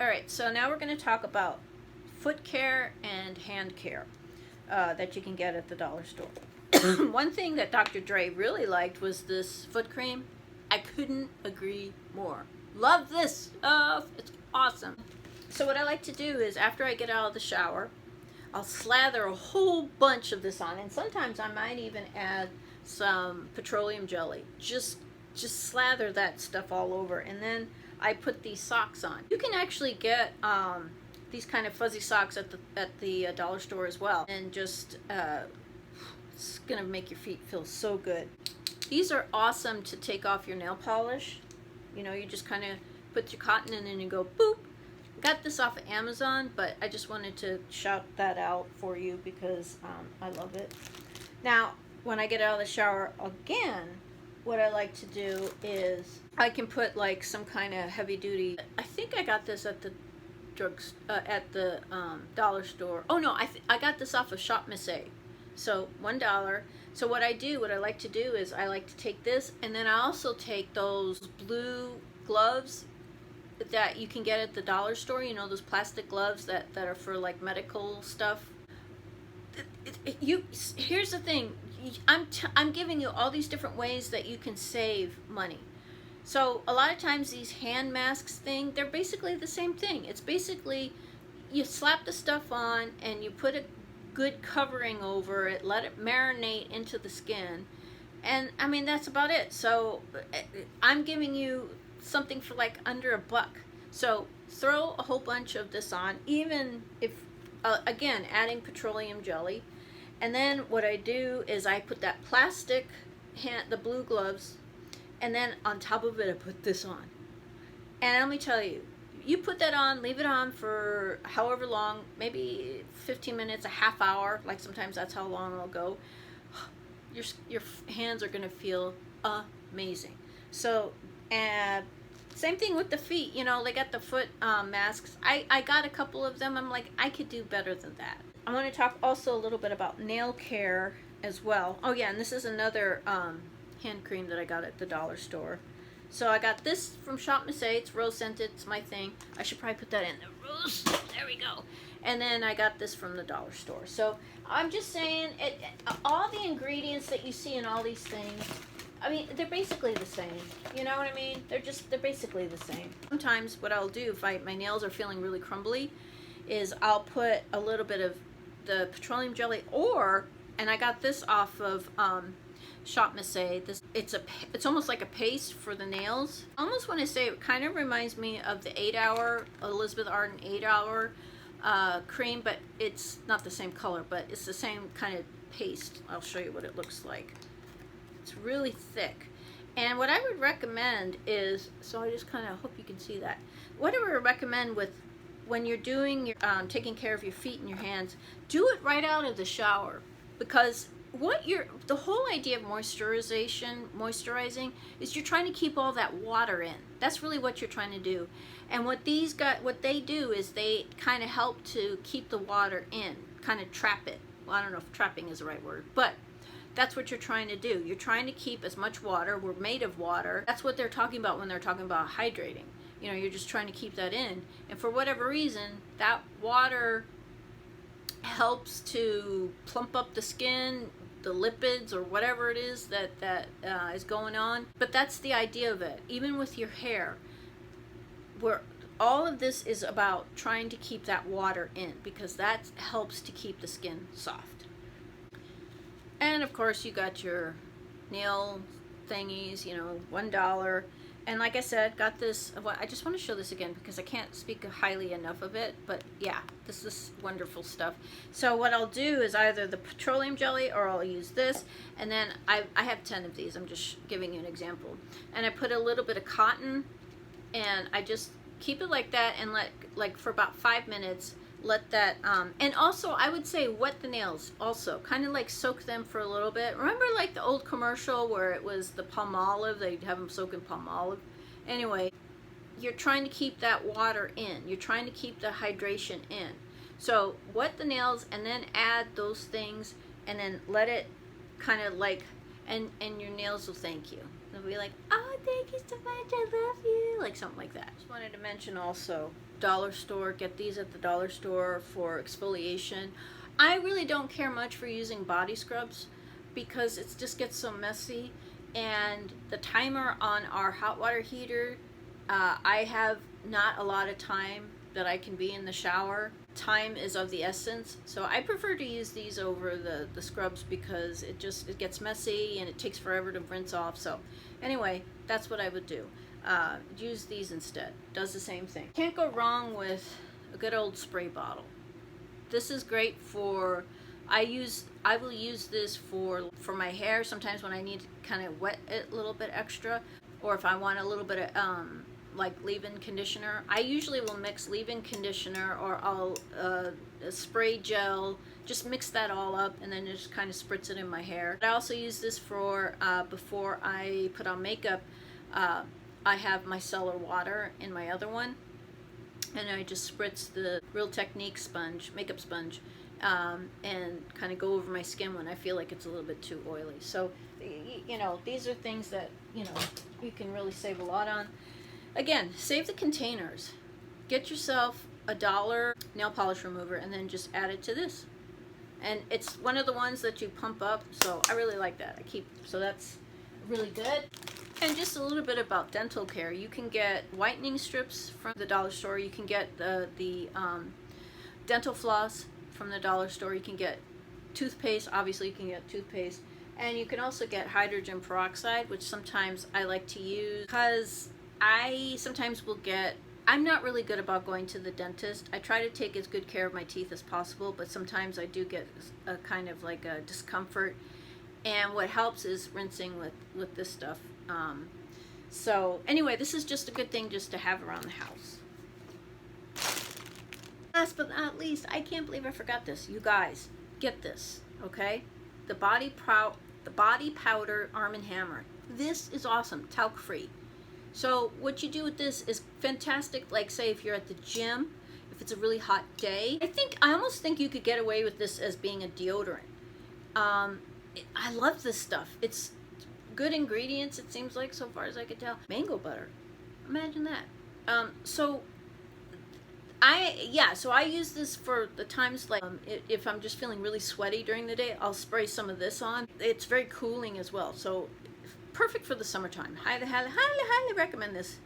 Alright, so now we're going to talk about foot care and hand care that you can get at the dollar store. One thing that Dr. Dre really liked was this foot cream. I couldn't agree more. Love this stuff. It's awesome. So what I like to do is after I get out of the shower, I'll slather a whole bunch of this on, and sometimes I might even add some petroleum jelly. Just slather that stuff all over, and then I put these socks on. You can actually get these kind of fuzzy socks at the dollar store as well, and just it's gonna make your feet feel so good. These are awesome to take off your nail polish. You know, you just kind of put your cotton in and you go boop. Got this off of Amazon, but I just wanted to shout that out for you because I love it. Now, when I get out of the shower again, what I like to do is I can put like some kind of heavy duty. I think I got this at the dollar store. Oh no, I got this off of Shop Miss A. So $1. So what I like to do is I like to take this, and then I also take those blue gloves that you can get at the dollar store. You know, those plastic gloves that are for like medical stuff. Here's the thing. I'm giving you all these different ways that you can save money. So a lot of times these hand masks thing, they're basically the same thing. It's basically you slap the stuff on and you put a good covering over it, let it marinate into the skin, and I mean that's about it. So I'm giving you something for like under $1. So throw a whole bunch of this on, even if again adding petroleum jelly. And then what I do is I put that plastic the blue gloves, and then on top of it I put this on. And let me tell you, you put that on, leave it on for however long, maybe 15 minutes, a half hour, like sometimes that's how long it'll go. Your hands are gonna feel amazing. So same thing with the feet. You know, they got the foot masks. I got a couple of them. I'm like, I could do better than that. I want to talk also a little bit about nail care as well. Oh yeah, and this is another hand cream that I got at the dollar store. So I got this from Shop Miss A. It's rose scented. It's my thing. I should probably put that in the rose. There we go. And then I got this from the dollar store. So I'm just saying, all the ingredients that you see in all these things, I mean, they're basically the same. You know what I mean? They're basically the same. Sometimes what I'll do if my nails are feeling really crumbly is I'll put a little bit of the petroleum jelly, and I got this off of Shop Miss A. It's almost like a paste for the nails. I almost want to say it kind of reminds me of the 8-hour Elizabeth Arden 8-hour cream, but it's not the same color, but it's the same kind of paste. I'll show you what it looks like. It's really thick. And what I would recommend is, so I just kind of hope you can see that. What I would recommend when you're doing your taking care of your feet and your hands, do it right out of the shower, because the whole idea of moisturizing is you're trying to keep all that water in. That's really what you're trying to do. And what they do is they kind of help to keep the water in, kind of trap it. Well, I don't know if trapping is the right word, but that's what you're trying to do. You're trying to keep as much water. We're made of water. That's what they're talking about when they're talking about hydrating. You know, you're just trying to keep that in. And for whatever reason, that water helps to plump up the skin, the lipids, or whatever it is that is going on. But that's the idea of it. Even with your hair, where all of this is about trying to keep that water in, because that helps to keep the skin soft. And of course you got your nail thingies, you know, $1. And like I said, got this. I just want to show this again because I can't speak highly enough of it. But yeah, this is wonderful stuff. So what I'll do is either the petroleum jelly or I'll use this. And then I have 10 of these. I'm just giving you an example. And I put a little bit of cotton, and I just keep it like that and like for about 5 minutes. Let that, and also I would say wet the nails also. Kind of like soak them for a little bit. Remember like the old commercial where it was the Palmolive? They'd have them soak in Palmolive. Anyway, you're trying to keep that water in. You're trying to keep the hydration in. So wet the nails and then add those things and then let it kind of like, and your nails will thank you. they'll be like, oh, thank you so much, I love you, like something like that. Just wanted to mention also, dollar store, get these at the dollar store for exfoliation. I really don't care much for using body scrubs because it just gets so messy, and the timer on our hot water heater, I have not a lot of time that I can be in the shower. Time is of the essence, so I prefer to use these over the scrubs because it gets messy and it takes forever to rinse off. So anyway, that's what I would do. Use these instead. Does the same thing. Can't go wrong with a good old spray bottle. This is great for, I will use this for my hair sometimes when I need to kind of wet it a little bit extra, or if I want a little bit of like leave-in conditioner. I usually will mix leave-in conditioner, or I'll spray gel, just mix that all up and then just kind of spritz it in my hair. I also use this for before I put on makeup. I have micellar water in my other one, and I just spritz the Real Technique sponge, makeup sponge, and kind of go over my skin when I feel like it's a little bit too oily. So, you know, these are things that, you know, you can really save a lot on. Again, save the containers. Get yourself $1 nail polish remover and then just add it to this. And it's one of the ones that you pump up, so I really like that. So that's really good. And just a little bit about dental care. You can get whitening strips from the dollar store. You can get the dental floss from the dollar store. You can get toothpaste. Obviously, you can get toothpaste. And you can also get hydrogen peroxide, which sometimes I like to use because I sometimes will get, I'm not really good about going to the dentist. I try to take as good care of my teeth as possible, but sometimes I do get a kind of like a discomfort. And what helps is rinsing with this stuff. So anyway, this is just a good thing just to have around the house. Last but not least, I can't believe I forgot this. You guys, get this, okay? The body powder Arm & Hammer. This is awesome, talc free. So what you do with this is fantastic. Like say if you're at the gym, if it's a really hot day, I almost think you could get away with this as being a deodorant. I love this stuff. It's good ingredients, it seems like, so far as I could tell. Mango butter. Imagine that. So I use this for the times like if I'm just feeling really sweaty during the day, I'll spray some of this on. It's very cooling as well. So perfect for the summertime. Highly, highly, highly, highly recommend this.